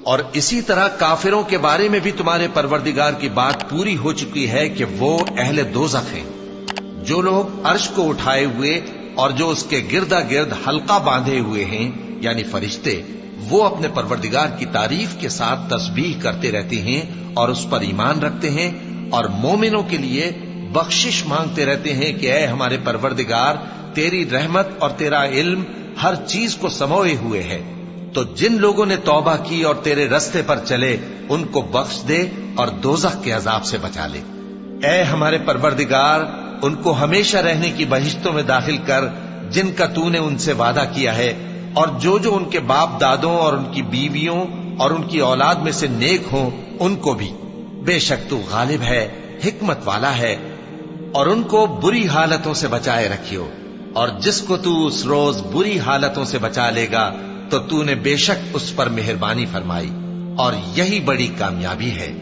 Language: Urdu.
اور اسی طرح کافروں کے بارے میں بھی تمہارے پروردگار کی بات پوری ہو چکی ہے کہ وہ اہل دوزخ ہیں۔ جو لوگ عرش کو اٹھائے ہوئے اور جو اس کے گردا گرد حلقہ باندھے ہوئے ہیں یعنی فرشتے، وہ اپنے پروردگار کی تعریف کے ساتھ تسبیح کرتے رہتے ہیں اور اس پر ایمان رکھتے ہیں، اور مومنوں کے لیے بخشش مانگتے رہتے ہیں کہ اے ہمارے پروردگار، تیری رحمت اور تیرا علم ہر چیز کو سموئے ہوئے ہے، تو جن لوگوں نے توبہ کی اور تیرے رستے پر چلے ان کو بخش دے اور دوزخ کے عذاب سے بچا لے۔ اے ہمارے پروردگار، ان کو ہمیشہ رہنے کی بہشتوں میں داخل کر جن کا تو نے ان سے وعدہ کیا ہے، اور جو ان کے باپ دادوں اور ان کی بیویوں اور ان کی اولاد میں سے نیک ہوں ان کو بھی۔ بے شک تو غالب ہے، حکمت والا ہے، اور ان کو بری حالتوں سے بچائے رکھیو، اور جس کو تو اس روز بری حالتوں سے بچا لے گا تو تو نے بے شک اس پر مہربانی فرمائی، اور یہی بڑی کامیابی ہے۔